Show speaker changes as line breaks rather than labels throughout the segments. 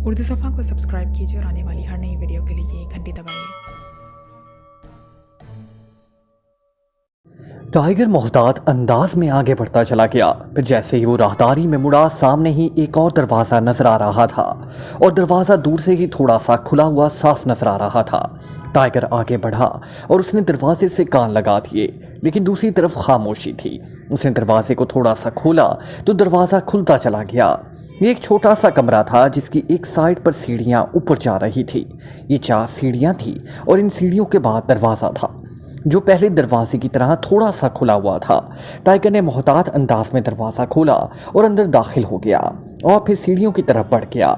उर्दू सफ़ा को सब्सक्राइब कीजिए और आने वाली हर नई वीडियो के लिए घंटी दबाइए।
टाइगर मोहतात अंदाज में आगे बढ़ता चला गया। फिर जैसे ही वो राहदारी में मुड़ा, सामने ही एक और दरवाज़ा नजर आ रहा था और दरवाज़ा दूर से ही थोड़ा सा खुला हुआ साफ नजर आ रहा था। टाइगर आगे बढ़ा और उसने दरवाजे से कान लगा दिए, लेकिन दूसरी तरफ खामोशी थी। उसने दरवाजे को थोड़ा सा खोला तो दरवाज़ा खुलता चला गया। ये एक छोटा सा कमरा था जिसकी एक साइड पर सीढ़ियाँ ऊपर जा रही थी। ये 4 सीढ़ियाँ थी और इन सीढ़ियों के बाद दरवाज़ा था जो पहले दरवाजे की तरह थोड़ा सा खुला हुआ था। टाइगर ने मोहतात अंदाज में दरवाज़ा खोला और अंदर दाखिल हो गया और फिर सीढ़ियों की तरफ बढ़ गया।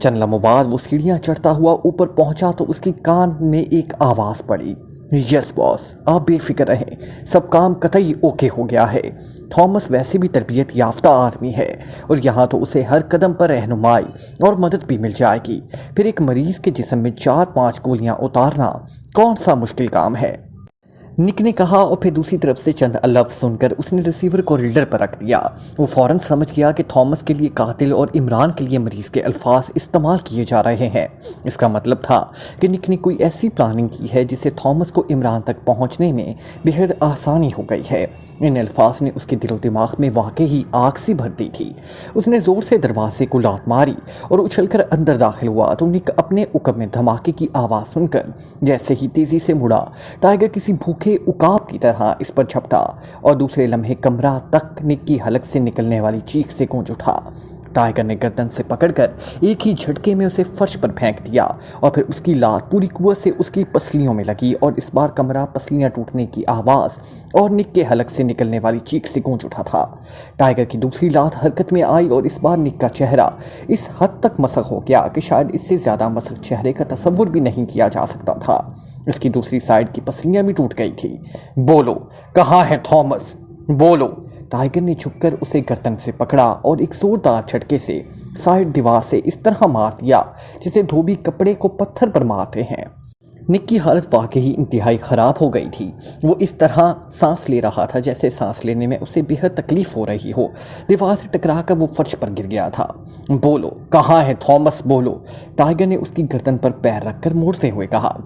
चंद लम्हों बाद वो सीढ़ियाँ चढ़ता हुआ ऊपर पहुंचा तो उसकी कान में एक आवाज़ पड़ी, यस बॉस, आप बेफिक्र रहें, सब काम कतई ओके हो गया है। थॉमस वैसे भी तरबियत याफ्ता आदमी है और यहाँ तो उसे हर कदम पर रहनुमाई और मदद भी मिल जाएगी। फिर एक मरीज़ के जिस्म में 4-5 गोलियाँ उतारना कौन सा मुश्किल काम है, निक ने कहा। और फिर दूसरी तरफ से चंद लफ्ज़ सुनकर उसने रिसीवर को रीडर पर रख दिया। वो फ़ौरन समझ गया कि थॉमस के लिए कातिल और इमरान के लिए मरीज़ के अल्फाज इस्तेमाल किए जा रहे हैं। इसका मतलब था कि निक ने कोई ऐसी प्लानिंग की है जिससे थॉमस को इमरान तक पहुंचने में बेहद आसानी हो गई है। इन अल्फाज ने उसके दिलो दिमाग में वाकई ही आग सी भर दी थी। उसने ज़ोर से दरवाजे को लात मारी और उछलकर अंदर दाखिल हुआ तो निक अपने उकब में धमाके की आवाज़ सुनकर जैसे ही तेज़ी से मुड़ा, टाइगर किसी भूखे उकाब की तरह इस पर झपटा और दूसरे लम्हे कमरा तक निक की हलक से निकलने वाली चीख से गूंज उठा। टाइगर ने गर्दन से पकड़कर एक ही झटके में उसे फर्श पर फेंक दिया और फिर उसकी लात पूरी कुव्वत से उसकी पसलियों में लगी और इस बार कमरा पसलियां टूटने की आवाज़ और निक के हलक से निकलने वाली चीख से गूंज उठा था। टाइगर की दूसरी लात हरकत में आई और इस बार निक का चेहरा इस हद तक मसक हो गया कि शायद इससे ज़्यादा मसक चेहरे का तसव्वुर भी नहीं किया जा सकता था। इसकी दूसरी साइड की पसलियां भी टूट गई थी। बोलो, कहाँ है थॉमस, बोलो। टाइगर ने झुककर उसे गर्दन से पकड़ा और एक जोरदार झटके से साइड दीवार से इस तरह मार दिया जिसे धोबी कपड़े को पत्थर पर मारते हैं। निक की हालत वाकई इंतहाई ख़राब हो गई थी। वो इस तरह सांस ले रहा था जैसे सांस लेने में उसे बेहद तकलीफ़ हो रही हो। दीवार से टकराकर वो फर्श पर गिर गया था। बोलो, कहाँ है थॉमस, बोलो। टाइगर ने उसकी गर्दन पर पैर रखकर मोड़ते हुए कहा,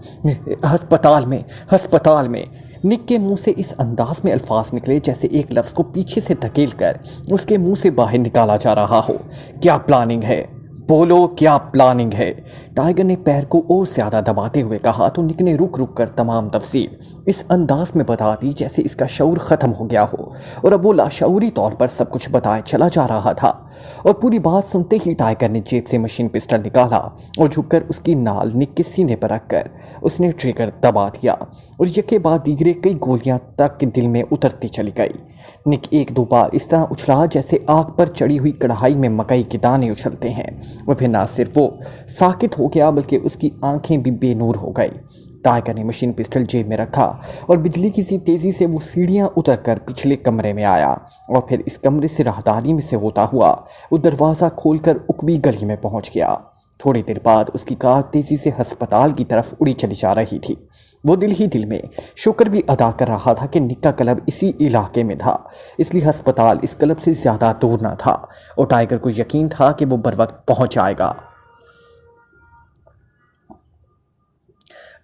अस्पताल में, अस्पताल में। निक के मुंह से इस अंदाज में अल्फाज निकले जैसे एक लफ्ज़ को पीछे से धकेल कर उसके मुंह से बाहर निकाला जा रहा हो। क्या प्लानिंग है, बोलो, क्या प्लानिंग है। टाइगर ने पैर को और ज़्यादा दबाते हुए कहा तो निक ने रुक रुक कर तमाम तफसील इस अंदाज में बता दी जैसे इसका शऊर ख़त्म हो गया हो और अब वो लाशऊरी तौर पर सब कुछ बताए चला जा रहा था। और पूरी बात सुनते ही टाइगर ने जेब से मशीन पिस्टल निकाला और झुककर उसकी नाल निक के सीने पर रखकर उसने ट्रिगर दबा दिया और यके बाद दीगरे कई गोलियां तक के दिल में उतरती चली गई। निक 1-2 बार इस तरह उछला जैसे आग पर चढ़ी हुई कढ़ाई में मकई के दाने उछलते हैं और फिर ना सिर्फ वो साकित हो गया बल्कि उसकी आंखें भी बेनूर हो गई। टाइगर ने मशीन पिस्टल जेब में रखा और बिजली की सी तेज़ी से वो सीढ़ियाँ उतरकर पिछले कमरे में आया और फिर इस कमरे से राहदारी में से होता हुआ वो दरवाज़ा खोलकर उकबी गली में पहुंच गया। थोड़ी देर बाद उसकी कार तेज़ी से अस्पताल की तरफ उड़ी चली जा रही थी। वो दिल ही दिल में शुक्र भी अदा कर रहा था कि निक का क्लब इसी इलाके में था, इसलिए अस्पताल इस क्लब से ज़्यादा दूर ना था और टाइगर को यकीन था कि वो बर वक्त पहुँच जाएगा।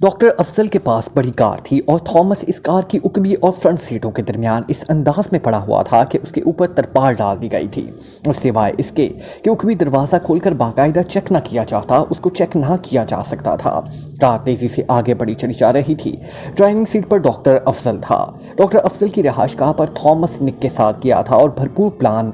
डॉक्टर अफजल के पास बड़ी कार थी और थॉमस इस कार की उकबी और फ्रंट सीटों के दरमियान इस अंदाज में पड़ा हुआ था कि उसके ऊपर तरपाल डाल दी गई थी और सिवाय इसके कि उकबी दरवाज़ा खोलकर बाकायदा चेक ना किया जाता, उसको चेक ना किया जा सकता था। कार तेज़ी से आगे बढ़ी चली जा रही थी। ड्राइविंग सीट पर डॉक्टर अफजल था। डॉक्टर अफजल की रिहाइशगाह पर थॉमस निक के साथ गया था और भरपूर प्लान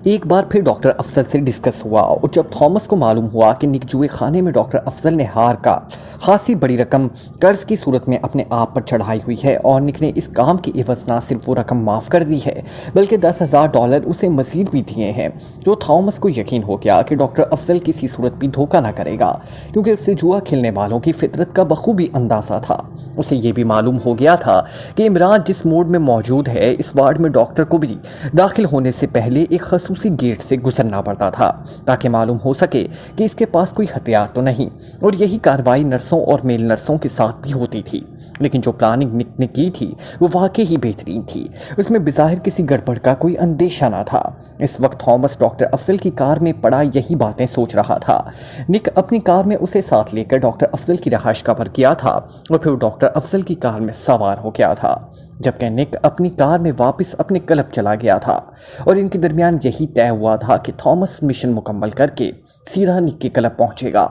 एक बार फिर डॉक्टर अफजल से डिस्कस हुआ और जब थॉमस को मालूम हुआ कि निक जुए खाने में डॉक्टर अफजल ने हार का खासी बड़ी रकम कर्ज की सूरत में अपने आप पर चढ़ाई हुई है और निक ने इस काम की एवज ना सिर्फ वो रकम माफ़ कर दी है बल्कि $10,000 उसे मज़ीद भी दिए हैं, तो थॉमस को यकीन हो गया कि डॉक्टर अफजल किसी सूरत भी धोखा ना करेगा क्योंकि उसे जुआ खेलने वालों की फितरत का बखूबी अंदाज़ा था। उसे ये भी मालूम हो गया था कि इमरान जिस मोड में मौजूद है इस वार्ड में डॉक्टर को भी दाखिल होने से पहले एक खसूसी गेट से गुजरना पड़ता था ताकि मालूम हो सके कि इसके पास कोई हथियार तो नहीं, और यही कार्रवाई नर्सों और मेल नर्सों के साथ भी होती थी। लेकिन जो प्लानिंग निक ने की थी वो वाकई ही बेहतरीन थी। उसमें बिज़ाहिर किसी गड़बड़ का कोई अंदेशा ना था। اس وقت تھامس ڈاکٹر افضل کی کار میں پڑا یہی باتیں سوچ رہا تھا۔ نک اپنی کار میں اسے ساتھ لے کر ڈاکٹر افضل کی رہائش گاہ پر گیا تھا اور پھر وہ ڈاکٹر افضل کی کار میں سوار ہو گیا تھا، جبکہ نک اپنی کار میں واپس اپنے کلب چلا گیا تھا اور ان کے درمیان یہی طے ہوا تھا کہ تھامس مشن مکمل کر کے سیدھا نک کے کلب پہنچے گا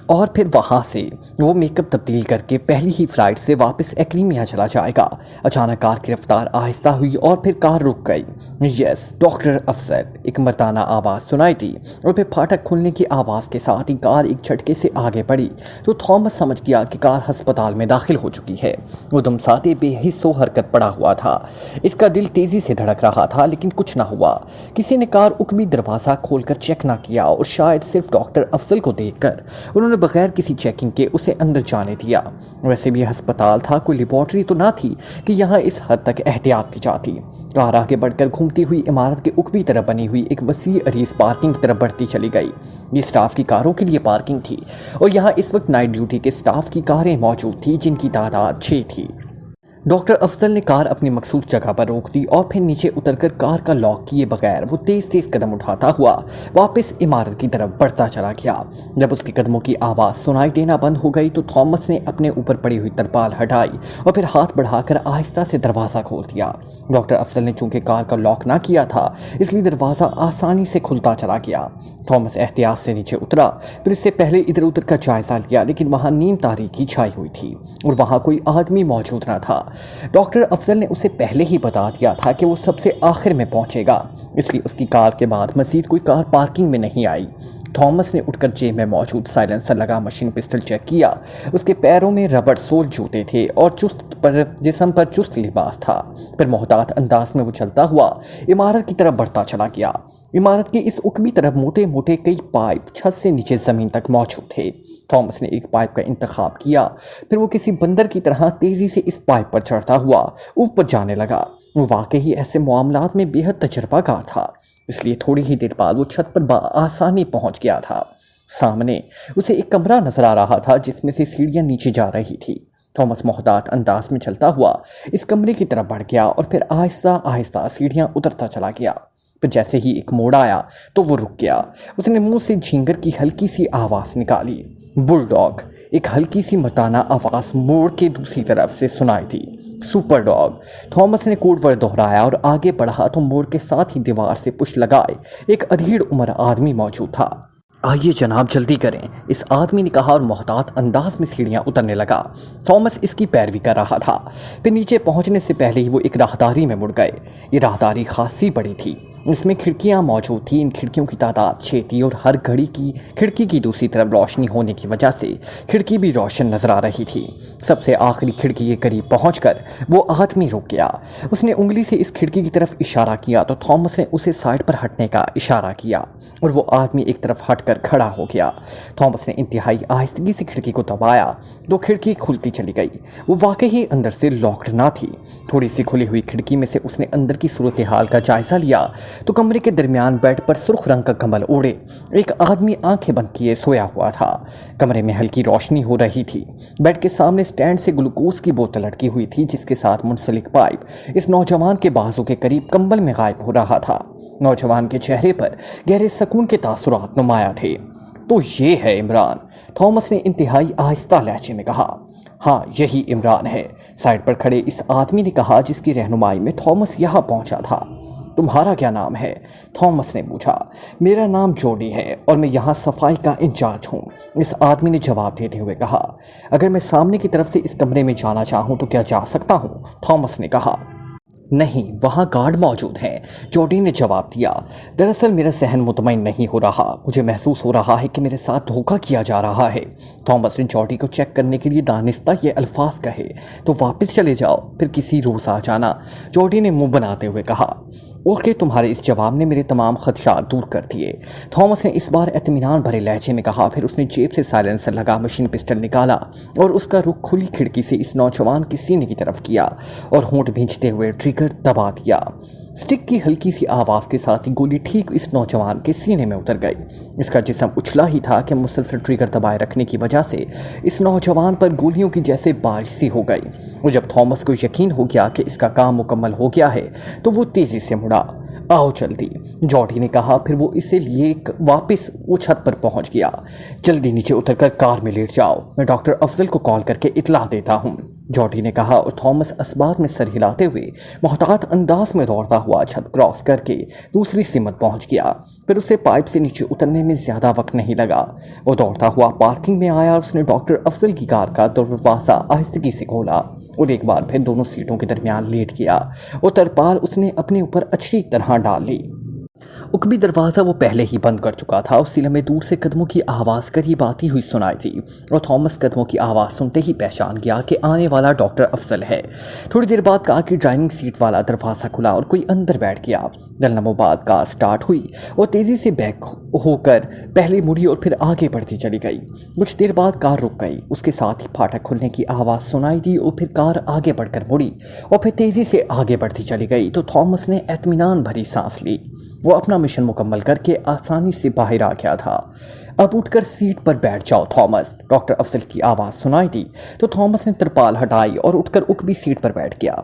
اور پھر وہاں سے وہ میک اپ تبدیل کر کے پہلی ہی فلائٹ سے واپس ایکریمیا چلا جائے گا۔ اچانک کار کی رفتار آہستہ ہوئی اور پھر کار رک گئی۔ یس ڈاکٹر افضل، ایک مردانہ آواز سنائی دی اور پھر پھاٹک کھلنے کی آواز کے ساتھ ہی کار ایک جھٹکے سے آگے بڑھی تو تھامس سمجھ گیا کہ کار ہسپتال میں داخل ہو چکی ہے۔ وہ دم ساتھ بے حس و حرکت پڑا ہوا تھا۔ اس کا دل تیزی سے دھڑک رہا تھا لیکن کچھ نہ ہوا۔ کسی نے کار عقبی دروازہ کھول کر چیک نہ کیا اور شاید صرف ڈاکٹر افضل کو دیکھ کر انہوں نے بغیر کسی چیکنگ کے اسے اندر جانے دیا۔ ویسے بھی ہسپتال تھا، کوئی لیبارٹری تو نہ تھی کہ یہاں اس حد تک احتیاط کی جاتی۔ کار آگے بڑھ کر گھومتی ہوئی عمارت کے عقبی طرف بنی ہوئی ایک وسیع عریض پارکنگ کی طرف بڑھتی چلی گئی۔ یہ سٹاف کی کاروں کے لیے پارکنگ تھی اور یہاں اس وقت نائٹ ڈیوٹی کے سٹاف کی کاریں موجود تھیں جن کی تعداد 6 تھی۔ ڈاکٹر افضل نے کار اپنی مخصوص جگہ پر روک دی اور پھر نیچے اتر کر کار کا لاک کیے بغیر وہ تیز تیز قدم اٹھاتا ہوا واپس عمارت کی طرف بڑھتا چلا گیا۔ جب اس کے قدموں کی آواز سنائی دینا بند ہو گئی تو تھامس نے اپنے اوپر پڑی ہوئی ترپال ہٹائی اور پھر ہاتھ بڑھا کر آہستہ سے دروازہ کھول دیا۔ ڈاکٹر افضل نے چونکہ کار کا لاک نہ کیا تھا اس لیے دروازہ آسانی سے کھلتا چلا گیا۔ تھامس احتیاط سے نیچے اترا، پھر اس سے پہلے ادھر ادھر کا جائزہ لیا لیکن وہاں نیم تاریکی چھائی ہوئی تھی اور وہاں کوئی آدمی موجود نہ تھا۔ ڈاکٹر افضل نے اسے پہلے ہی بتا دیا تھا کہ وہ سب سے آخر میں پہنچے گا، اس لیے اس کی کار کے بعد مزید کوئی کار پارکنگ میں نہیں آئی۔ تھامس نے اٹھ کر جیب میں موجود سائلنسر لگا مشین پسٹل چیک کیا۔ اس کے پیروں میں ربڑ سول جوتے تھے اور جسم پر چست لباس تھا۔ پھر محتاط انداز میں وہ چلتا ہوا عمارت کی طرف بڑھتا چلا گیا۔ عمارت کی اس عقبی طرف موٹے موٹے کئی پائپ چھت سے نیچے زمین تک موجود تھے۔ تھامس نے ایک پائپ کا انتخاب کیا، پھر وہ کسی بندر کی طرح تیزی سے اس پائپ پر چڑھتا ہوا اوپر جانے لگا۔ وہ واقعی ایسے معاملات میں بے حد تجربہ کار تھا، اس لیے تھوڑی ہی دیر بعد وہ چھت پر بآسانی پہنچ گیا تھا۔ سامنے اسے ایک کمرہ نظر آ رہا تھا جس میں سے سیڑھیاں نیچے جا رہی تھی۔ تھامس محتاط انداز میں چلتا ہوا اس کمرے کی طرف بڑھ گیا اور پھر آہستہ آہستہ سیڑھیاں اترتا چلا گیا۔ پھر جیسے ہی ایک موڑ آیا تو وہ رک گیا۔ اس نے منہ سے جھینگر کی ہلکی سی آواز نکالی، بل ڈاگ۔ ایک ہلکی سی مردانہ آواز موڑ کے دوسری طرف سے سنائی تھی، سپر ڈاگ۔ تھامس نے کوڈ ورڈ دہرایا اور آگے بڑھا تو موڑ کے ساتھ ہی دیوار سے پشت لگائے ایک ادھیڑ عمر آدمی موجود تھا۔ آئیے جناب جلدی کریں، اس آدمی نے کہا اور محتاط انداز میں سیڑھیاں اترنے لگا۔ تھامس اس کی پیروی کر رہا تھا۔ پھر نیچے پہنچنے سے پہلے ہی وہ ایک راہداری میں مڑ گئے۔ یہ راہداری خاصی بڑی تھی، اس میں کھڑکیاں موجود تھیں۔ ان کھڑکیوں کی تعداد 6 تھی اور ہر گھڑی کی کھڑکی کی دوسری طرف روشنی ہونے کی وجہ سے کھڑکی بھی روشن نظر آ رہی تھی۔ سب سے آخری کھڑکی کے قریب پہنچ کر وہ آدمی رک گیا۔ اس نے انگلی سے اس کھڑکی کی طرف اشارہ کیا تو تھامس نے اسے سائڈ پر ہٹنے کا اشارہ کیا اور وہ آدمی ایک طرف ہٹ کر کھڑا ہو گیا۔ تھامس نے انتہائی آہستگی سے کھڑکی کو دبایا تو کھڑکی کھلتی چلی گئی۔ وہ واقعی اندر سے لاکڈ نہ تھی۔ تھوڑی سی کھلی ہوئی کھڑکی میں سے اس نے اندر کی صورتحال کا جائزہ لیا تو کمرے کے درمیان بیڈ پر سرخ رنگ کا کمبل اوڑھے ایک آدمی آنکھیں بند کیے سویا ہوا تھا۔ کمرے میں ہلکی روشنی ہو رہی تھی۔ بیڈ کے سامنے سٹینڈ سے گلوکوز کی بوتل لٹکی ہوئی تھی جس کے ساتھ منسلک پائپ اس نوجوان کے بازو کے قریب کمبل میں غائب ہو رہا تھا۔ نوجوان کے چہرے پر گہرے سکون کے تاثرات نمایاں تھے۔ تو یہ ہے عمران، تھامس نے انتہائی آہستہ لہجے میں کہا۔ ہاں یہی عمران ہے، سائڈ پر کھڑے اس آدمی نے کہا جس کی رہنمائی میں تھامس یہاں پہنچا تھا۔ تمہارا کیا نام ہے؟ تھامس نے پوچھا۔ میرا نام جوڈی ہے اور میں یہاں صفائی کا انچارج ہوں، اس آدمی نے جواب دیتے ہوئے کہا۔ اگر میں سامنے کی طرف سے اس کمرے میں جانا چاہوں تو کیا جا سکتا ہوں؟ تھامس نے کہا۔ نہیں، وہاں گارڈ موجود ہیں، جوڈی نے جواب دیا۔ دراصل میرا ذہن مطمئن نہیں ہو رہا، مجھے محسوس ہو رہا ہے کہ میرے ساتھ دھوکہ کیا جا رہا ہے۔ تھامس نے جوڈی کو چیک کرنے کے لیے دانستہ یہ الفاظ کہے تو واپس چلے جاؤ، پھر کسی روز آ جانا، جوڈی نے منہ بناتے ہوئے کہا۔ اوکے، تمہارے اس جواب نے میرے تمام خدشات دور کر دیے، تھامس نے اس بار اطمینان بھرے لہجے میں کہا۔ پھر اس نے جیب سے سائلنسر لگا مشین پسٹل نکالا اور اس کا رخ کھلی کھڑکی سے اس نوجوان کے سینے کی طرف کیا اور ہونٹ بھینچتے ہوئے ٹریگر دبا دیا۔ سٹک کی ہلکی سی آواز کے ساتھ ہی گولی ٹھیک اس نوجوان کے سینے میں اتر گئی۔ اس کا جسم اچھلا ہی تھا کہ مسلسل ٹریگر دبائے رکھنے کی وجہ سے اس نوجوان پر گولیوں کی جیسے بارش سی ہو گئی۔ اور جب تھامس کو یقین ہو گیا کہ اس کا کام مکمل ہو گیا ہے تو وہ تیزی سے مڑا۔ आओ जल्दी, जॉडी ने कहा। फिर वो इसे लिए वापस वो छत पर पहुंच गया। जल्दी नीचे उतरकर कार में लेट जाओ, मैं डॉक्टर अफजल को कॉल करके इतला देता हूँ, जॉडी ने कहा। और थॉमस अस्बात में सर हिलाते हुए मोहतात अंदाज में दौड़ता हुआ छत क्रॉस करके दूसरी सिमत पहुंच गया। फिर उसे पाइप से नीचे उतरने में ज़्यादा वक्त नहीं लगा। वो दौड़ता हुआ पार्किंग में आया और उसने डॉक्टर अफजल की कार का दरवाज़ा आहिस्तगी से खोला और एक बार फिर दोनों सीटों के दरमियान लेट गया और तरपाल उसने अपने ऊपर अच्छी तरह डाल ली। उकबी दरवाज़ा वो पहले ही बंद कर चुका था। उसी लम्हे दूर से कदमों की आवाज़ करीब आती हुई सुनाई थी और थॉमस कदमों की आवाज़ सुनते ही पहचान गया कि आने वाला डॉक्टर अफजल है। थोड़ी देर बाद कार की ड्राइविंग सीट वाला दरवाज़ा खुला और कोई अंदर बैठ गया। लम्हों बाद कार स्टार्ट हुई और तेज़ी से बैक होकर पहले मुड़ी और फिर आगे बढ़ती चली गई। कुछ देर बाद कार रुक गई, उसके साथ ही फाटक खुलने की आवाज़ सुनाई दी और फिर कार आगे बढ़कर मुड़ी और फिर तेज़ी से आगे बढ़ती चली गई। तो थॉमस ने इत्मीनान भरी सांस ली। वो अपना मिशन मुकम्मल करके आसानी से बाहर आ गया था। अब उठकर सीट पर बैठ जाओ थॉमस, डॉक्टर अफजल की आवाज़ सुनाई दी। तो थॉमस ने तरपाल हटाई और उठकर उकबी सीट पर बैठ गया।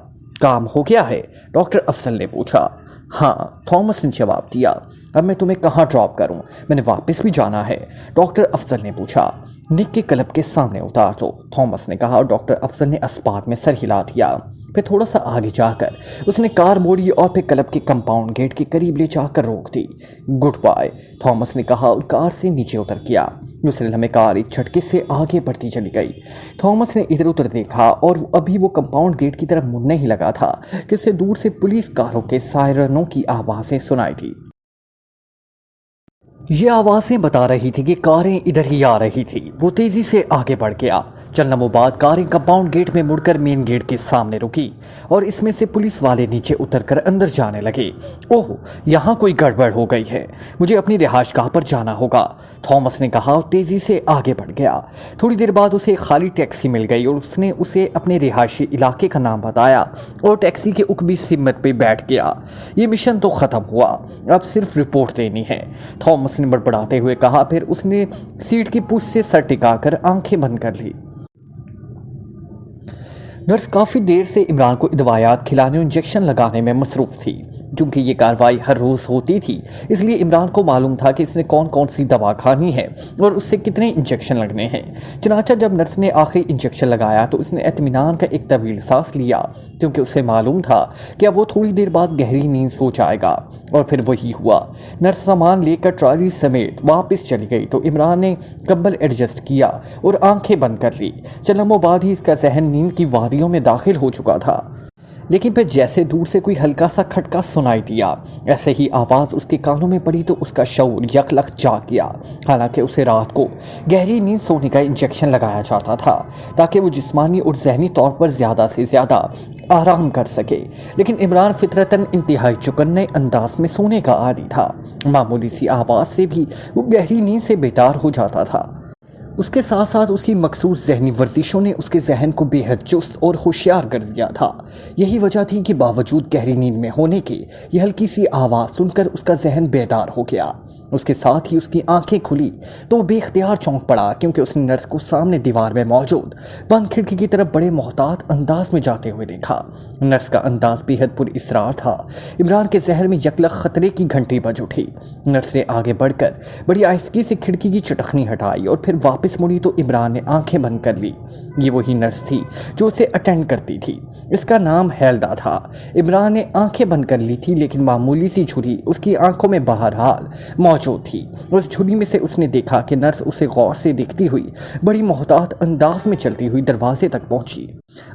काम हो गया है? डॉक्टर अफजल ने पूछा। हाँ, थॉमस ने जवाब दिया। अब मैं तुम्हें कहाँ ड्रॉप करूँ? मैंने वापस भी जाना है, डॉक्टर अफजल ने पूछा। निक के क्लब के सामने उतार दो, थॉमस ने कहा और डॉक्टर अफजल ने अस्पात में सर हिला दिया। फिर थोड़ा सा आगे जाकर उसने कार मोड़ी और फिर क्लब के कंपाउंड गेट के करीब ले जाकर रोक दी। गुड बाय, थॉमस ने कहा और कार से नीचे उतर गया। दूसरे लम्हे कार एक झटके से आगे बढ़ती चली गई। थॉमस ने इधर उधर देखा और अभी वो कंपाउंड गेट की तरफ मुड़ने ही लगा था कि उसे दूर से पुलिस कारों के सायरनों की आवाज़ें सुनाई थी। ये आवाज़ें बता रही थी कि कारें इधर ही आ रही थी। वो तेज़ी से आगे बढ़ गया। चंद लम्हों बाद कारें कंपाउंड गेट में मुड़कर मेन गेट के सामने रुकी और इसमें से पुलिस वाले नीचे उतरकर अंदर जाने लगे। ओह, यहाँ कोई गड़बड़ हो गई है, मुझे अपनी रिहाइशगाह पर जाना होगा, थॉमस ने कहा और तेज़ी से आगे बढ़ गया। थोड़ी देर बाद उसे एक खाली टैक्सी मिल गई और उसने उसे अपने रिहायशी इलाके का नाम बताया और टैक्सी के उकबी सिमत पे बैठ गया। ये मिशन तो ख़त्म हुआ, अब सिर्फ रिपोर्ट देनी है, थॉमस ने बड़बड़ाते हुए कहा। फिर उसने सीट की पूंछ से सर टिकाकर आंखें बंद कर ली। नर्स काफ़ी देर से इमरान को दवायात खिलाने और इंजेक्शन लगाने में मसरूफ़ थी। चूँकि ये कार्रवाई हर रोज़ होती थी, इसलिए इमरान को मालूम था कि इसने कौन कौन सी दवा खानी है और उससे कितने इंजेक्शन लगने हैं। चुनांचे जब नर्स ने आखिरी इंजेक्शन लगाया तो उसने इत्मीनान का एक तवील सांस लिया, क्योंकि उसे मालूम था कि अब वो थोड़ी देर बाद गहरी नींद सो जाएगा। और फिर वही हुआ। नर्स सामान लेकर ट्रॉली समेत वापस चली गई तो इमरान ने कंबल एडजस्ट किया और आंखें बंद कर ली। चंद लम्हों बाद ही इसका जहन नींद की वादियों में दाखिल हो चुका था। लेकिन फिर जैसे दूर से कोई हल्का सा खटका सुनाई दिया, ऐसे ही आवाज़ उसके कानों में पड़ी तो उसका शऊर यकलख जाग गया। हालांकि उसे रात को गहरी नींद सोने का इंजेक्शन लगाया जाता था ताकि वो जिस्मानी और जहनी तौर पर ज़्यादा से ज़्यादा आराम कर सके, लेकिन इमरान फितरतन इंतहाई चौकन्ने अंदाज में सोने का आदी था। मामूली सी आवाज़ से भी वो गहरी नींद से बेदार हो जाता था। उसके साथ साथ उसकी मखसूस जहनी वर्जिशों ने उसके जहन को बेहद चुस्त और होशियार कर दिया था। यही वजह थी कि बावजूद गहरी नींद में होने के यह हल्की सी आवाज़ सुनकर उसका जहन बेदार हो गया। उसके साथ ही उसकी आंखें खुली तो वो बेख्तियार चौंक पड़ा, क्योंकि उसने नर्स को सामने दीवार में मौजूद बंद खिड़की की तरफ बड़े मोहतात अंदाज में जाते हुए देखा। नर्स का अंदाज बेहद पुरअसरार था। इमरान के जहन में यकलख खतरे की घंटी बज उठी। नर्स ने आगे बढ़कर बड़ी आहिस्तगी से खिड़की की चटखनी हटाई और फिर वापस मुड़ी तो इमरान ने आंखें बंद कर ली। ये वही नर्स थी जो उसे अटेंड करती थी। इसका नाम हेल्दा था। इमरान ने आंखें बंद कर ली थी, लेकिन मामूली सी झुर्री उसकी आंखों में बहरहाल मौजूद थी। उस झुर्री में से उसने देखा कि नर्स उसे गौर से देखती हुई बड़ी मोहतात अंदाज में चलती हुई दरवाजे तक पहुंची।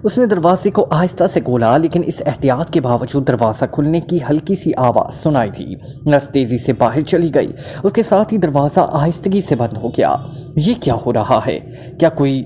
उसने दरवाजे को आहिस्ता से खोला, लेकिन इस एहतियात के बावजूद दरवाज़ा खुलने की हल्की सी आवाज़ सुनाई थी। नर्स तेज़ी से बाहर चली गई, उसके साथ ही दरवाज़ा आहिस्तगी से बंद हो गया। ये क्या हो रहा है? क्या कोई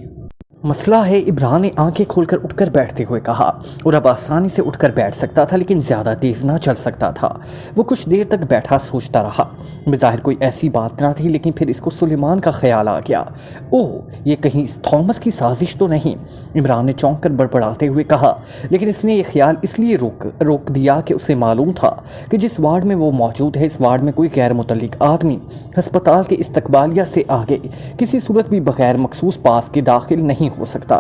मसला है? इमरान ने आंखें खोलकर उठकर बैठते हुए कहा और अब आसानी से उठकर बैठ सकता था, लेकिन ज़्यादा तेज़ ना चल सकता था। वो कुछ देर तक बैठा सोचता रहा। बज़ाहिर कोई ऐसी बात ना थी, लेकिन फिर इसको सुलेमान का ख्याल आ गया। ओह, ये कहीं थॉमस की साजिश तो नहीं? इमरान ने चौंक कर बड़बड़ाते हुए कहा, लेकिन इसने ये ख्याल इसलिए रोक दिया कि उसे मालूम था कि जिस वार्ड में वो मौजूद है, इस वार्ड में कोई गैर मुतल्लिक आदमी हस्पताल के इस्तकबालिया से आगे किसी सूरत भी बगैर मखसूस पास के दाखिल नहीं हो सकता।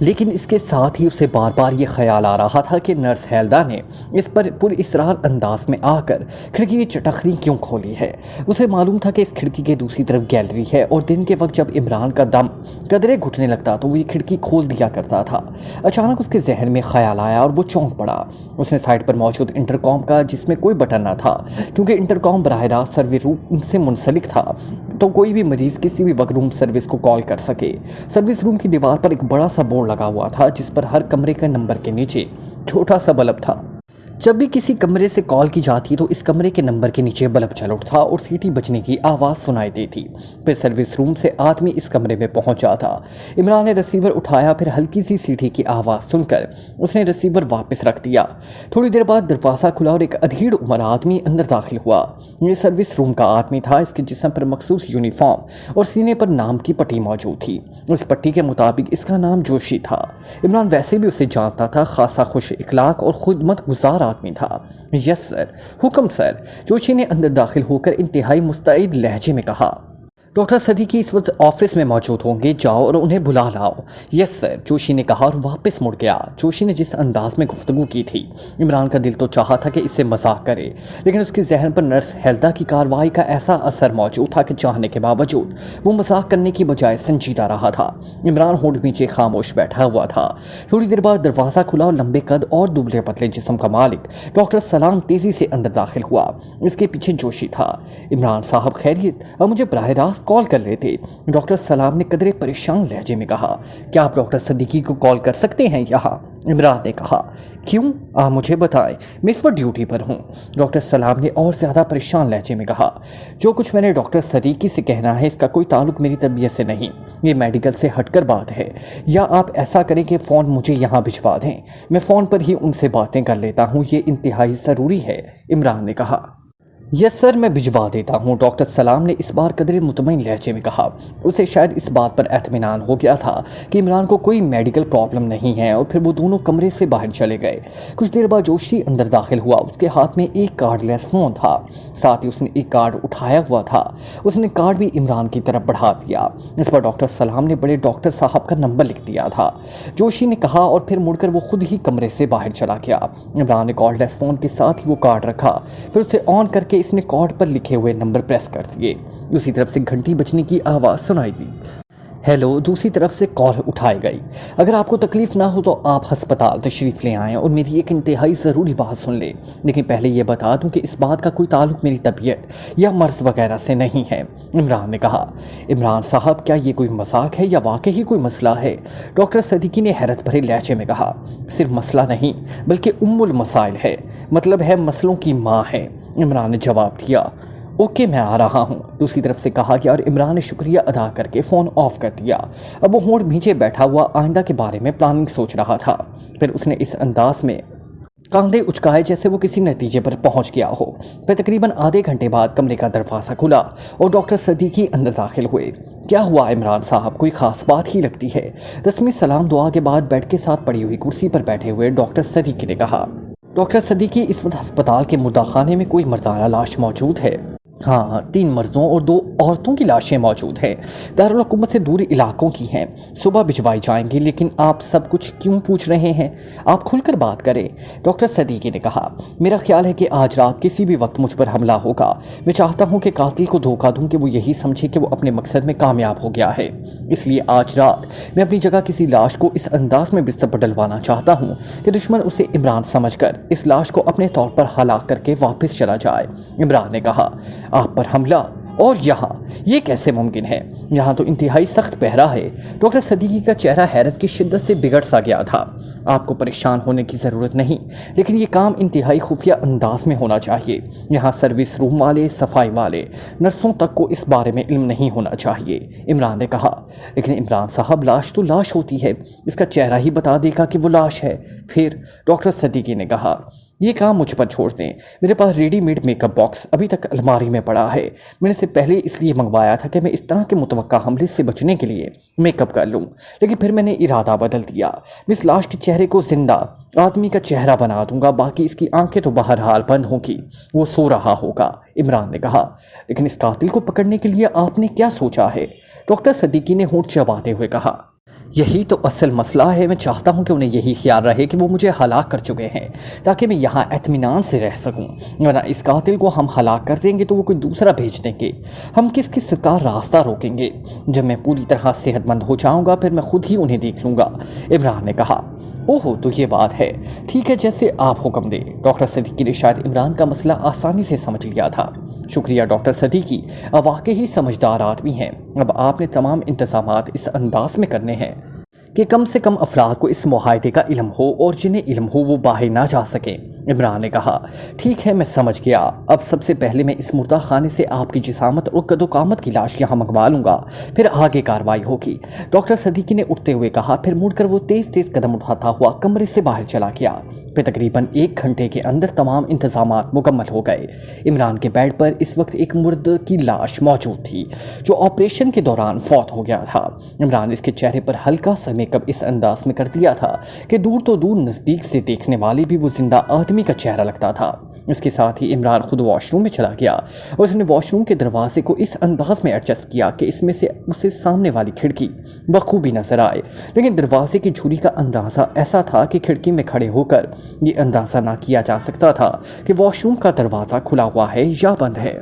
لیکن اس کے ساتھ ہی اسے بار بار یہ خیال آ رہا تھا کہ نرس ہیلدا نے اس پر پر اسرار انداز میں آ کر کھڑکی کی چٹخنی کیوں کھولی ہے۔ اسے معلوم تھا کہ اس کھڑکی کے دوسری طرف گیلری ہے اور دن کے وقت جب عمران کا دم قدرے گھٹنے لگتا تو وہ یہ کھڑکی کھول دیا کرتا تھا۔ اچانک اس کے ذہن میں خیال آیا اور وہ چونک پڑا۔ اس نے سائٹ پر موجود انٹرکام کا، جس میں کوئی بٹن نہ تھا کیونکہ انٹرکام براہ راست سروے روم سے منسلک تھا تو کوئی بھی مریض کسی بھی وقت روم سروس کو کال کر سکے۔ سروس روم کی دیوار پر ایک بڑا سا بورڈ لگا ہوا تھا جس پر ہر کمرے کے نمبر کے نیچے چھوٹا سا بلب تھا۔ جب بھی کسی کمرے سے کال کی جاتی تو اس کمرے کے نمبر کے نیچے بلب جل اٹھتا اور سیٹی بجنے کی آواز سنائی دیتی۔ پھر سروس روم سے آدمی اس کمرے میں پہنچ جاتا۔ عمران نے ریسیور اٹھایا، پھر ہلکی سی سیٹی کی آواز سن کر اس نے ریسیور واپس رکھ دیا۔ تھوڑی دیر بعد دروازہ کھلا اور ایک ادھیڑ عمر آدمی اندر داخل ہوا۔ یہ سروس روم کا آدمی تھا۔ اس کے جسم پر مخصوص یونیفارم اور سینے پر نام کی پٹی موجود تھی۔ اس پٹی کے مطابق اس کا نام جوشی تھا۔ عمران ویسے بھی اسے جانتا تھا، خاصا خوش اخلاق اور خدمت گزار آدمی تھا۔ یس سر، حکم سر، جوشی نے اندر داخل ہو کر انتہائی مستعد لہجے میں کہا۔ ڈاکٹر صدیقی اس وقت آفس میں موجود ہوں گے، جاؤ اور انہیں بلا لاؤ۔ یس سر، جوشی نے کہا اور واپس مڑ گیا۔ جوشی نے جس انداز میں گفتگو کی تھی، عمران کا دل تو چاہا تھا کہ اس سے مذاق کرے، لیکن اس کے ذہن پر نرس ہیلدا کی کارروائی کا ایسا اثر موجود تھا کہ چاہنے کے باوجود وہ مذاق کرنے کی بجائے سنجیدہ رہا تھا۔ عمران ہونٹ نیچے خاموش بیٹھا ہوا تھا۔ تھوڑی دیر بعد دروازہ کھلا اور لمبے قد اور دبلے پتلے جسم کا مالک ڈاکٹر سلام تیزی سے اندر داخل ہوا۔ اس کے پیچھے جوشی تھا۔ عمران صاحب خیریت؟ اور مجھے براہ راست کال کر لیتے، ڈاکٹر سلام نے قدرے پریشان لہجے میں کہا۔ کیا آپ ڈاکٹر صدیقی کو کال کر سکتے ہیں یہاں؟ عمران نے کہا۔ کیوں؟ آپ مجھے بتائیں، میں اس وقت ڈیوٹی پر ہوں، ڈاکٹر سلام نے اور زیادہ پریشان لہجے میں کہا۔ جو کچھ میں نے ڈاکٹر صدیقی سے کہنا ہے اس کا کوئی تعلق میری طبیعت سے نہیں، یہ میڈیکل سے ہٹ کر بات ہے۔ یا آپ ایسا کریں کہ فون مجھے یہاں بھجوا دیں، میں فون پر ہی ان سے باتیں کر لیتا ہوں، یہ انتہائی ضروری ہے، عمران نے کہا۔ یس سر، میں بھجوا دیتا ہوں، ڈاکٹر سلام نے اس بار قدرے مطمئن لہجے میں کہا۔ اسے شاید اس بات پر اطمینان ہو گیا تھا کہ عمران کو کوئی میڈیکل پرابلم نہیں ہے، اور پھر وہ دونوں کمرے سے باہر چلے گئے۔ کچھ دیر بعد جوشی اندر داخل ہوا۔ اس کے ہاتھ میں ایک کارڈ لیس فون تھا، ساتھ ہی اس نے ایک کارڈ اٹھایا ہوا تھا۔ اس نے کارڈ بھی عمران کی طرف بڑھا دیا۔ اس پر ڈاکٹر سلام نے بڑے ڈاکٹر صاحب کا نمبر لکھ دیا تھا، جوشی نے کہا، اور پھر مڑ کر وہ خود ہی کمرے سے باہر چلا گیا۔ عمران نے کارڈ لیس فون کے ساتھ ہی وہ کارڈ رکھا، پھر اسے آن کر کے اس نے کارڈ پر لکھے ہوئے نمبر پریس کر دیے۔ دوسری طرف سے گھنٹی بجنے کی آواز سنائی دی۔ ہیلو، دوسری طرف سے کال اٹھائی گئی۔ اگر آپ کو تکلیف نہ ہو تو آپ ہسپتال تشریف لے آئیں اور میری ایک انتہائی ضروری بات سن لیں، لیکن پہلے یہ بتا دوں کہ اس بات کا کوئی تعلق میری طبیعت یا مرض وغیرہ سے نہیں ہے، عمران نے کہا۔ عمران صاحب، کیا یہ کوئی مذاق ہے یا واقعی کوئی مسئلہ ہے؟ ڈاکٹر صدیقی نے حیرت بھرے لہجے میں کہا۔ صرف مسئلہ نہیں بلکہ المسائل ہے، مطلب ہے مسئلوں کی ماں ہے، عمران نے جواب دیا۔ اوکے، میں آ رہا ہوں، دوسری طرف سے کہا گیا، اور عمران نے شکریہ ادا کر کے فون آف کر دیا۔ اب وہ ہونٹ بھیجے بیٹھا ہوا آئندہ کے بارے میں پلاننگ سوچ رہا تھا۔ پھر اس نے اس انداز میں کاندھے اچکائے جیسے وہ کسی نتیجے پر پہنچ گیا ہو۔ پھر تقریباً آدھے گھنٹے بعد کمرے کا دروازہ کھلا اور ڈاکٹر صدیقی اندر داخل ہوئے۔ کیا ہوا عمران صاحب؟ کوئی خاص بات ہی لگتی ہے، رسمی سلام دعا کے بعد بیڈ کے ساتھ پڑی ہوئی کرسی پر بیٹھے ہوئے ڈاکٹر صدیقی نے کہا۔ ڈاکٹر صدیقی، اس وقت ہسپتال کے مردہ خانے میں کوئی مردانہ لاش موجود ہے؟ ہاں، 3 مردوں اور 2 عورتوں کی لاشیں موجود ہیں، دارالحکومت سے دور علاقوں کی ہیں، صبح بھجوائی جائیں گی۔ لیکن آپ سب کچھ کیوں پوچھ رہے ہیں؟ آپ کھل کر بات کریں، ڈاکٹر صدیقی نے کہا۔ میرا خیال ہے کہ آج رات کسی بھی وقت مجھ پر حملہ ہوگا۔ میں چاہتا ہوں کہ قاتل کو دھوکہ دوں کہ وہ یہی سمجھے کہ وہ اپنے مقصد میں کامیاب ہو گیا ہے، اس لیے آج رات میں اپنی جگہ کسی لاش کو اس انداز میں بستر پر ڈلوانا چاہتا ہوں کہ دشمن اسے عمران سمجھ کر اس لاش کو اپنے طور پر ہلاک کر کے واپس چلا جائے، عمران نے کہا۔ آپ پر حملہ؟ اور یہاں یہ کیسے ممکن ہے؟ یہاں تو انتہائی سخت پہرا ہے۔ ڈاکٹر صدیقی کا چہرہ حیرت کی شدت سے بگڑ سا گیا تھا۔ آپ کو پریشان ہونے کی ضرورت نہیں، لیکن یہ کام انتہائی خفیہ انداز میں ہونا چاہیے۔ یہاں سروس روم والے، صفائی والے، نرسوں تک کو اس بارے میں علم نہیں ہونا چاہیے، عمران نے کہا۔ لیکن عمران صاحب، لاش تو لاش ہوتی ہے، اس کا چہرہ ہی بتا دے گا کہ وہ لاش ہے۔ پھر ڈاکٹر صدیقی نے کہا، یہ کام مجھ پر چھوڑ دیں، میرے پاس ready made make up box ابھی تک الماری میں پڑا ہے۔ میں نے اسے پہلے اس لیے منگوایا تھا کہ میں اس طرح کے متوقع حملے سے بچنے کے لیے میک اپ کر لوں، لیکن پھر میں نے ارادہ بدل دیا۔ میں اس لاش کے چہرے کو زندہ آدمی کا چہرہ بنا دوں گا، باقی اس کی آنکھیں تو بہرحال بند ہوں گی، وہ سو رہا ہوگا، عمران نے کہا۔ لیکن اس قاتل کو پکڑنے کے لیے آپ نے کیا سوچا ہے؟ ڈاکٹر صدیقی نے ہونٹ چباتے ہوئے کہا۔ یہی تو اصل مسئلہ ہے. میں چاہتا ہوں کہ انہیں یہی خیال رہے کہ وہ مجھے ہلاک کر چکے ہیں تاکہ میں یہاں اطمینان سے رہ سکوں، ورنہ اس قاتل کو ہم ہلاک کر دیں گے تو وہ کوئی دوسرا بھیج دیں گے. ہم کس کس کا راستہ روکیں گے؟ جب میں پوری طرح صحت مند ہو جاؤں گا پھر میں خود ہی انہیں دیکھ لوں گا. عمران نے کہا. اوہو، تو یہ بات ہے. ٹھیک ہے، جیسے آپ حکم دیں. ڈاکٹر صدیقی نے شاید عمران کا مسئلہ آسانی سے سمجھ لیا تھا. شکریہ ڈاکٹر صدیقی، آپ واقعی سمجھدار آدمی ہیں. اب آپ نے تمام انتظامات اس انداز میں کرنے ہیں کہ کم سے کم افراد کو اس معاہدے کا علم ہو اور جنہیں علم ہو وہ باہر نہ جا سکیں. عمران نے کہا. ٹھیک ہے، میں سمجھ گیا. اب سب سے پہلے میں اس مردہ خانے سے آپ کی جسامت اور قد و قامت کی لاش یہاں منگوا لوں گا، پھر آگے کارروائی ہوگی. ڈاکٹر صدیقی نے اٹھتے ہوئے کہا. پھر مڑ کر وہ تیز تیز قدم اٹھاتا ہوا کمرے سے باہر چلا گیا. پھر تقریباً 1 گھنٹے کے اندر تمام انتظامات مکمل ہو گئے. عمران کے بیڈ پر اس وقت ایک مرد کی لاش موجود تھی جو آپریشن کے دوران فوت ہو گیا تھا. عمران اس کے چہرے پر ہلکا سا میک اپ اس انداز میں کر دیا تھا کہ دور تو دور نزدیک سے دیکھنے والے بھی وہ زندہ آدمی کا چہرہ لگتا تھا. اس کے ساتھ ہی عمران خود واش روم میں چلا گیا اور اس نے واش روم کے دروازے کو اس انداز میں ایڈجسٹ کیا کہ اس میں سے اسے سامنے والی کھڑکی بخوبی نظر آئے. لیکن دروازے کی جھوری کا اندازہ ایسا تھا کہ کھڑکی میں کھڑے ہو کر یہ اندازہ نہ کیا جا سکتا تھا کہ واش روم کا دروازہ کھلا ہوا ہے یا بند ہے.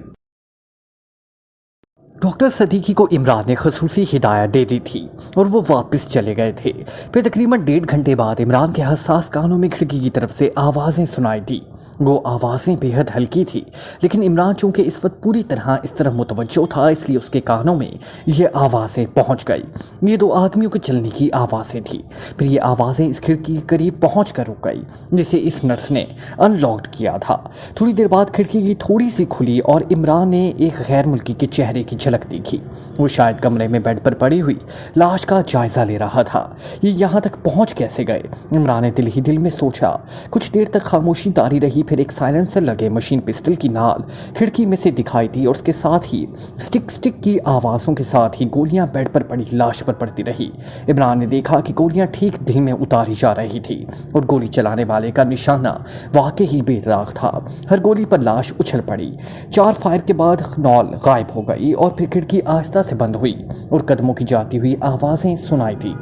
ڈاکٹر صدیقی کو عمران نے خصوصی ہدایت دے دی تھی اور وہ واپس چلے گئے تھے. پھر تقریباً 1.5 گھنٹے بعد عمران کے حساس کانوں میں کھڑکی کی طرف سے آوازیں سنائی دی. وہ آوازیں بے حد ہلکی تھی لیکن عمران چونکہ اس وقت پوری طرح اس طرف متوجہ تھا اس لیے اس کے کانوں میں یہ آوازیں پہنچ گئی. یہ 2 آدمیوں کے چلنے کی آوازیں تھیں. پھر یہ آوازیں اس کھڑکی کے قریب پہنچ کر رک گئی جسے اس نرس نے ان لاکڈ کیا تھا. تھوڑی دیر بعد کھڑکی کی تھوڑی سی کھلی اور عمران نے ایک غیر ملکی کے چہرے کی جھلک دیکھی. وہ شاید کمرے میں بیڈ پر پڑی ہوئی لاش کا جائزہ لے رہا تھا. یہ یہاں تک پہنچ کیسے گئے؟ عمران نے دل ہی دل میں سوچا. کچھ دیر تک خاموشی طاری رہی. پھر ایک سائلنسر لگے مشین پسٹل کی نال کھڑکی میں سے دکھائی دی اور اس کے ساتھ ہی سٹک کی آوازوں کے ساتھ ہی گولیاں بیڈ پر پڑی لاش پر پڑتی رہی. عمران نے دیکھا کہ گولیاں ٹھیک دل میں اتاری جا رہی تھی اور گولی چلانے والے کا نشانہ واقعی بے داغ تھا. ہر گولی پر لاش اچھل پڑی. 4 فائر کے بعد نال غائب ہو گئی اور پھر کھڑکی آہستہ سے بند ہوئی اور قدموں کی جاتی ہوئی آوازیں سنائی دی.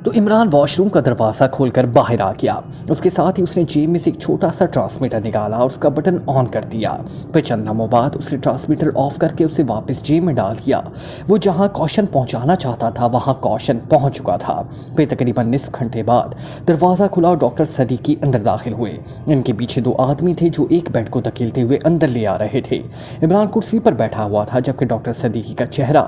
تو عمران واش روم کا دروازہ کھول کر باہر آ گیا. اس کے ساتھ ہی اس نے جیب میں سے ایک چھوٹا سا ٹرانسمیٹر نکالا اور اس کا بٹن آن کر دیا. پھر چند لمحوں بعد اس نے ٹرانسمیٹر آف کر کے اسے واپس جیب میں ڈال دیا. وہ جہاں کوشن پہنچانا چاہتا تھا وہاں کوشن پہنچ چکا تھا. پھر تقریباً نصف گھنٹے بعد دروازہ کھلا اور ڈاکٹر صدیقی اندر داخل ہوئے. ان کے پیچھے 2 آدمی تھے جو ایک بیڈ کو دھکیلتے ہوئے اندر لے آ رہے تھے. عمران کرسی پر بیٹھا ہوا تھا جبکہ ڈاکٹر صدیقی کا چہرہ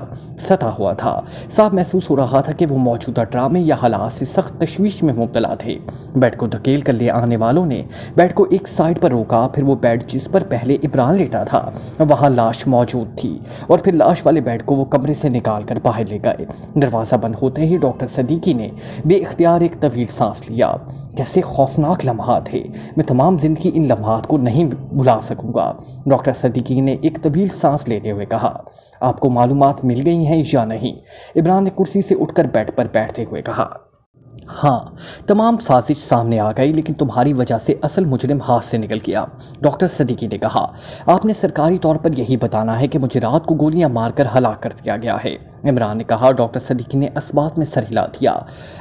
ستا ہوا تھا. صاف محسوس ہو رہا تھا کہ وہ موجودہ ڈرامے یا حالات سے سخت تشویش میں مبتلا تھے. بیڈ کو دھکیل کر لے آنے والوں نے بیڈ کو ایک سائڈ پر روکا. پھر وہ بیڈ جس پر پہلے عمران لیٹا تھا وہاں لاش موجود تھی اور پھر لاش والے بیڈ کو وہ کمرے سے نکال کر باہر لے گئے. دروازہ بند ہوتے ہی ڈاکٹر صدیقی نے بے اختیار ایک طویل سانس لیا. کیسے خوفناک لمحات تھے. میں تمام زندگی ان لمحات کو نہیں بھلا سکوں گا. ڈاکٹر صدیقی نے ایک طویل سانس لیتے ہوئے کہا. آپ کو معلومات مل گئی ہیں یا نہیں؟ عمران نے کرسی سے اٹھ کر بیڈ پر بیٹھتے ہوئے کہا. ہاں، تمام سازش سامنے آ گئی لیکن تمہاری وجہ سے اصل مجرم ہاتھ سے نکل گیا. ڈاکٹر صدیقی نے کہا. آپ نے سرکاری طور پر یہی بتانا ہے کہ مجھے رات کو گولیاں مار کر ہلاک کر دیا گیا ہے. عمران نے کہا. ڈاکٹر صدیقی نے اسبات میں سر ہلا دیا.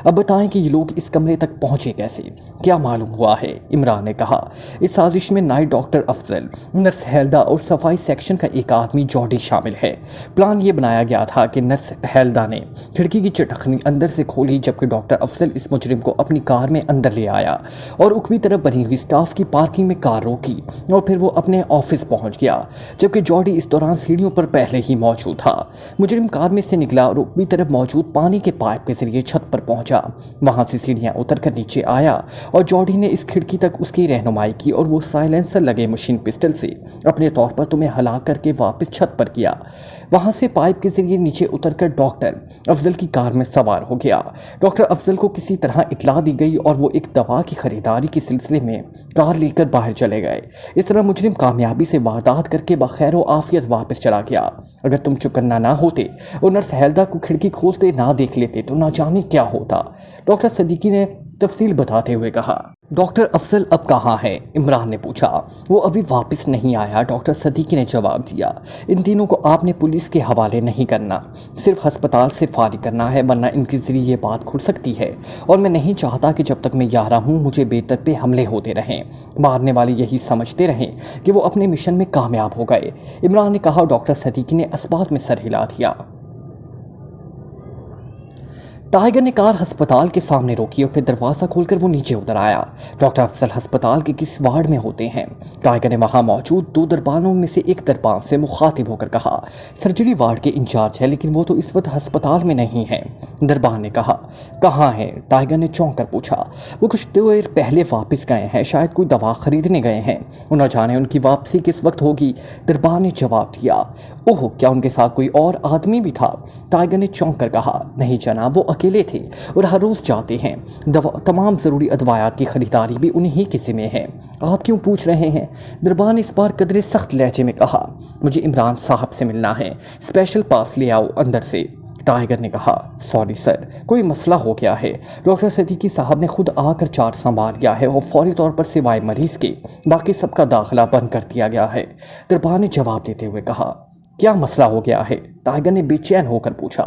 اب بتائیں کہ یہ لوگ اس کمرے تک پہنچے کیسے؟ کیا معلوم ہوا ہے؟ عمران نے کہا. اس سازش میں نائٹ ڈاکٹر افضل، نرس ہیلدا اور صفائی سیکشن کا ایک آدمی جارڈی شامل ہے. پلان یہ بنایا گیا تھا کہ نرس ہیلدا نے کھڑکی کی چٹخنی اندر سے کھولی جبکہ ڈاکٹر افضل اس مجرم کو اپنی کار میں اندر لے آیا اور اکوی طرف بنی ہوئی سٹاف کی پارکنگ میں کار روکی اور پھر وہ اپنے آفس پہنچ گیا جبکہ جارڈی اس دوران سیڑھیوں پر پہلے ہی موجود تھا. مجرم کار میں سے نکلا اور اکوی طرف موجود پانی کے پائپ کے ذریعے چھت پر پہنچا. وہاں سے سیڑھیاں اتر کر نیچے آیا اور جارڈی نے اس کھڑکی تک اس کی رہنمائی کی اور وہ سائلنسر لگے مشین پسٹل سے اپنے طور پر تمہیں ہلاک کر کے واپس چھت پر کیا. وہاں سے پائپ کے ذریعے نیچے اتر کر ڈاکٹر افضل کی کار میں سوار ہو گیا. ڈاکٹر افضل کو کسی طرح اطلاع دی گئی اور وہ ایک دوا کی خریداری کے سلسلے میں کار لے کر باہر چلے گئے. اس طرح مجرم کامیابی سے واردات کر کے بخیر و عافیت واپس چلا گیا. اگر تم چکنا نہ ہوتے اور نرس ہیلدا کو کھڑکی کھولتے نہ دیکھ لیتے تو نہ جانے کیا ہوتا. ڈاکٹر صدیقی نے تفصیل بتاتے ہوئے کہا. डॉक्टर अफजल अब कहाँ है? इमरान ने पूछा। वो अभी वापस नहीं आया, डॉक्टर सदीकी ने जवाब दिया। इन तीनों को आपने पुलिस के हवाले नहीं करना, सिर्फ अस्पताल से फारिग करना है, वरना इनके ज़रिए ये बात खुल सकती है और मैं नहीं चाहता कि जब तक मैं यहाँ रहूँ मुझे बेतर पे हमले होते रहें। मारने वाले यही समझते रहें कि वो अपने मिशन में कामयाब हो गए, इमरान ने कहा। डॉक्टर सदीकी ने इस्बात में सर हिला दिया। टाइगर ने कार अस्पताल के सामने रोकी और फिर दरवाज़ा खोलकर वो नीचे उतर आया। डॉक्टर अफजल अस्पताल के किस वार्ड में होते हैं? टाइगर ने वहां मौजूद 2 दरबानों में से एक दरबान से मुखातिब होकर कहा। सर्जरी वार्ड के इंचार्ज है, लेकिन वो तो इस वक्त अस्पताल में नहीं है, दरबान ने कहा। कहाँ है? टाइगर ने चौंक कर पूछा। वो कुछ देर पहले वापस गए हैं, शायद कोई दवा खरीदने गए हैं, न जाने उनकी वापसी किस वक्त होगी, दरबान ने जवाब दिया। ओह, क्या उनके साथ कोई और आदमी भी था? टाइगर ने चौंक कर कहा। नहीं जनाब, वो अकेले थे और हर रोज़ जाते हैं। तमाम ज़रूरी अदवायात की ख़रीदारी भी उन्हीं के ज़िम्मे है। आप क्यों पूछ रहे हैं? दरबान ने इस बार कदरे सख्त लहजे में कहा। मुझे इमरान साहब से मिलना है, स्पेशल पास ले आओ अंदर से, टाइगर ने कहा। सॉरी सर, कोई मसला हो गया है। डॉक्टर सदीकी साहब ने खुद आकर चार्ज संभाल लिया है और फौरी तौर पर सिवाय मरीज़ के बाकी सबका दाखिला बंद कर दिया गया है, दरबान ने जवाब देते हुए कहा। क्या मसला हो गया है? टाइगर ने बेचैन होकर पूछा।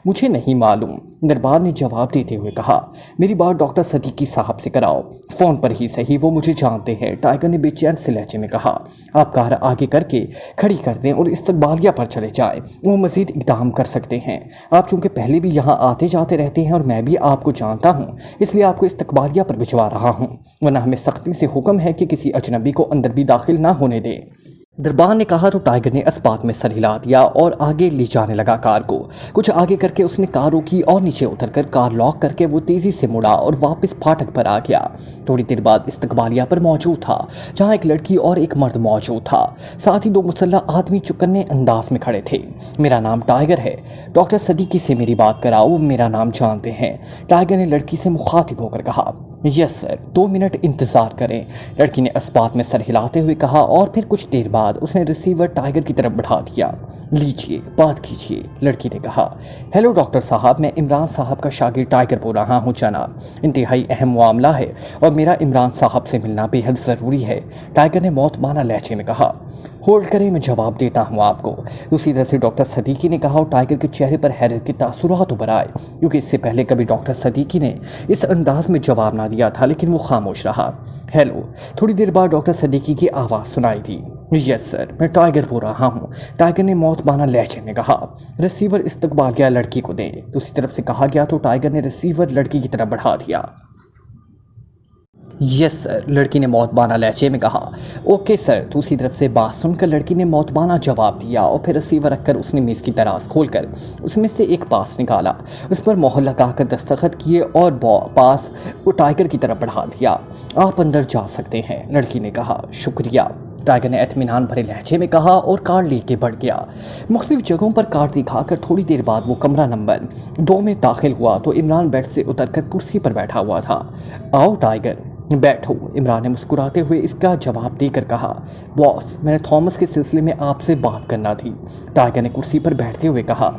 मुझे नहीं मालूम, दरबार ने जवाब देते हुए कहा। मेरी बात डॉक्टर सदीकी साहब से कराओ, फ़ोन पर ही सही, वो मुझे जानते हैं, टाइगर ने बेचैन से लहजे में कहा। आप कार आगे करके खड़ी कर दें और इस्तकबालिया पर चले जाएं, वो मज़ीद इक़दाम कर सकते हैं। आप चूँकि पहले भी यहाँ आते जाते रहते हैं और मैं भी आपको जानता हूँ, इसलिए आपको इस्तकबालिया पर भिजवा रहा हूँ, वरना हमें सख्ती से हुक्म है कि किसी अजनबी को अंदर भी दाखिल ना होने दें, दरबान ने कहा। तो टाइगर ने इस्बात में सर हिला दिया और आगे ले जाने लगा कार को। कुछ आगे करके उसने कार रोकी और नीचे उतरकर कार लॉक करके वो तेज़ी से मुड़ा और वापस फाटक पर आ गया। थोड़ी देर बाद इस्तकबालिया पर मौजूद था, जहाँ एक लड़की और एक मर्द मौजूद था, साथ ही 2 मुसल्लह आदमी चुकन्ने अंदाज में खड़े थे। मेरा नाम टाइगर है, डॉक्टर सदीकी से मेरी बात कराओ, वो मेरा नाम जानते हैं, टाइगर ने लड़की से मुखातिब होकर कहा। यस सर, 2 मिनट इंतज़ार करें, लड़की ने इस्बात में सर हिलाते हुए कहा और फिर कुछ देर बाद उसने रिसीवर टाइगर की तरफ बढ़ा दिया। लीजिए, बात कीजिए, लड़की ने कहा। हेलो डॉक्टर साहब, मैं इमरान साहब का शागिर्द टाइगर बोल रहा हूँ जनाब। इंतहाई अहम मामला है और मेरा इमरान साहब से मिलना बेहद ज़रूरी है, टाइगर ने मौतमाना लहजे में कहा। होल्ड करें, मैं जवाब देता हूँ आपको, दूसरी तरफ से डॉक्टर सदीकी ने कहा और टाइगर के चेहरे पर हैरत के तासुरात उभर आए, क्योंकि इससे पहले कभी डॉक्टर सदीकी ने इस अंदाज में जवाब ना दिया था, लेकिन वो खामोश रहा। हेलो, थोड़ी देर बाद डॉक्टर सदीकी की आवाज़ सुनाई दी। यस सर, मैं टाइगर बोल रहा हूँ, टाइगर ने मौतमाना लहजे में कहा। रिसीवर इस्तकबाल गया लड़की को दें, दूसरी तरफ से कहा गया तो टाइगर ने रिसीवर लड़की की तरफ बढ़ा दिया। यस सर, लड़की ने मौतबाना लहजे में कहा। ओके सर, दूसरी तरफ से बात सुनकर लड़की ने मौतबाना जवाब दिया और फिर रिसीवर रखकर उसने मेज़ की दराज खोलकर उसमें से एक पास निकाला, उस पर मोहर लगाकर दस्तखत किए और पास वो टाइगर की तरफ बढ़ा दिया। आप अंदर जा सकते हैं, लड़की ने कहा। शुक्रिया, टाइगर ने इत्मीनान भरे लहजे में कहा और कार लेके बढ़ गया। मुख्तलिफ जगहों पर कार दिखाकर थोड़ी देर बाद वो कमरा नंबर 2 में दाखिल हुआ तो इमरान बेड से उतरकर कुर्सी पर बैठा हुआ था। आओ टाइगर, बैठो, इमरान ने मुस्कुराते हुए इसका जवाब देकर कहा। बॉस, मैंने थॉमस के सिलसिले में आपसे बात करना थी, टाइगर ने कुर्सी पर बैठते हुए कहा।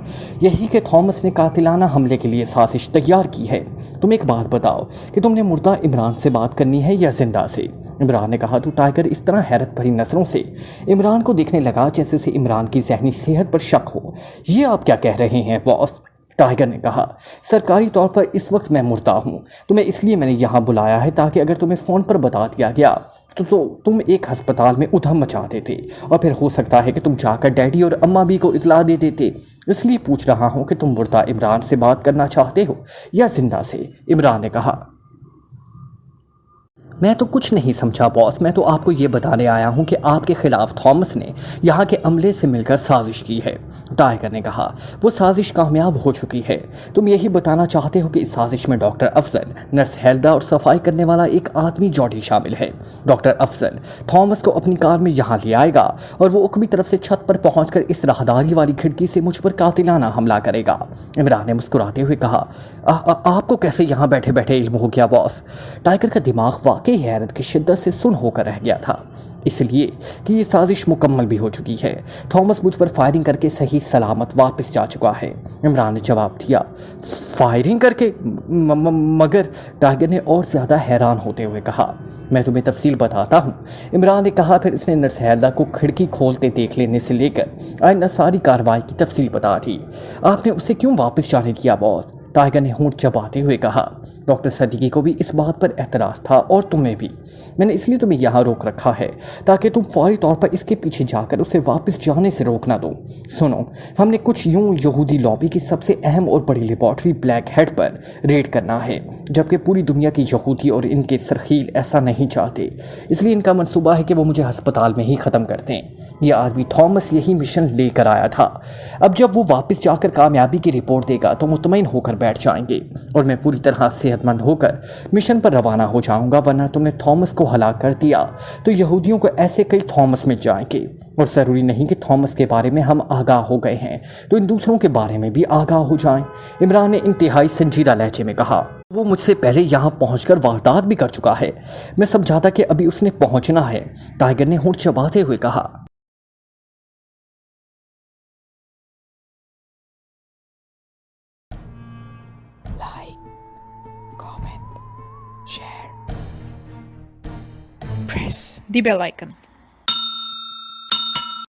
यही कि थॉमस ने कातिलाना हमले के लिए साजिश तैयार की है। तुम एक बात बताओ कि तुमने मुर्दा इमरान से बात करनी है या जिंदा से, इमरान ने कहा। तो टाइगर इस तरह हैरत भरी नज़रों से इमरान को देखने लगा जैसे उसे इमरान की जहनी सेहत पर शक हो। ये आप क्या कह रहे हैं बॉस, टाइगर ने कहा। सरकारी तौर पर इस वक्त मैं मुर्दा हूँ, तुम्हें इसलिए मैंने यहाँ बुलाया है ताकि अगर तुम्हें फ़ोन पर बता दिया गया तो तुम एक अस्पताल में उधम मचा देते और फिर हो सकता है कि तुम जाकर डैडी और अम्मा भी को इतला दे देते। इसलिए पूछ रहा हूँ कि तुम मुर्दा इमरान से बात करना चाहते हो या जिंदा से, इमरान ने कहा। मैं तो कुछ नहीं समझा बॉस, मैं तो आपको ये बताने आया हूँ कि आपके खिलाफ थॉमस ने यहाँ के अमले से मिलकर साजिश की है, टाइगर ने कहा। वो साजिश कामयाब हो चुकी है। तुम यही बताना चाहते हो कि इस साजिश में डॉक्टर अफजल, नर्स हेल्दा और सफाई करने वाला एक आदमी जॉडी शामिल है। डॉक्टर अफजल थॉमस को अपनी कार में यहाँ ले आएगा और वो उकबी तरफ से छत पर पहुँचकर इस राहदारी वाली खिड़की से मुझ पर कातिलाना हमला करेगा, इमरान ने मुस्कुराते हुए कहा। आपको कैसे यहाँ बैठे बैठे इल्म हो गया बॉस, टाइगर का दिमाग वाकई वाकई हैरत की शिद्दत से सुन्न होकर रह गया था, इसलिए कि ये साजिश मुकम्मल भी हो चुकी है। थॉमस मुझ पर फायरिंग करके सही सलामत वापस जा चुका है। इमरान ने जवाब दिया। फायरिंग करके? मगर, टाइगर ने और ज़्यादा हैरान होते हुए कहा। मैं तुम्हें तफसील बताता हूँ, इमरान ने कहा। फिर इसने नर्स हैदा को खिड़की खोलते देख लेने से लेकर आइंदा सारी कार्रवाई की तफसील बता दी। आपने उसे क्यों वापस जाने दिया बॉस? टाइगर ने होंठ चबाते हुए कहा। डॉक्टर सदीकी को भी इस बात पर एतराज़ था और तुम्हें भी। मैंने इसलिए तुम्हें यहाँ रोक रखा है ताकि तुम फौरी तौर पर इसके पीछे जाकर उसे वापस जाने से रोक ना दो। सुनो, हमने कुछ यूं यहूदी लॉबी की सबसे अहम और बड़ी लेबॉर्ट्री ब्लैक हेड पर रेड करना है, जबकि पूरी दुनिया के यहूदी और इनके सरखील ऐसा नहीं चाहते। इसलिए इनका मंसूबा है कि वो मुझे हस्पताल में ही ख़त्म कर दें। यह आदमी थॉमस यही मिशन लेकर आया था। अब जब वो वापस जाकर कामयाबी की रिपोर्ट देगा तो मुतमईन होकर बैठ जाएंगे और मैं पूरी तरह सेहतमंद होकर मिशन पर रवाना हो जाऊंगा। वरना तुमने थॉमस को हलाक कर दिया तो यहूदियों को ऐसे कई थॉमस मिल जाएंगे, और ज़रूरी नहीं कि थॉमस के बारे में हम आगाह हो गए हैं तो इन दूसरों के बारे में भी आगाह हो जाएं। इमरान ने इंतहाई संजीदा लहजे में कहा। वो मुझसे पहले यहाँ पहुंचकर वारदात भी कर चुका है। मैं समझाता कि अभी उसने पहुंचना है, टाइगर ने होंठ चबाते हुए कहा।
Like, comment, share, press the bell icon.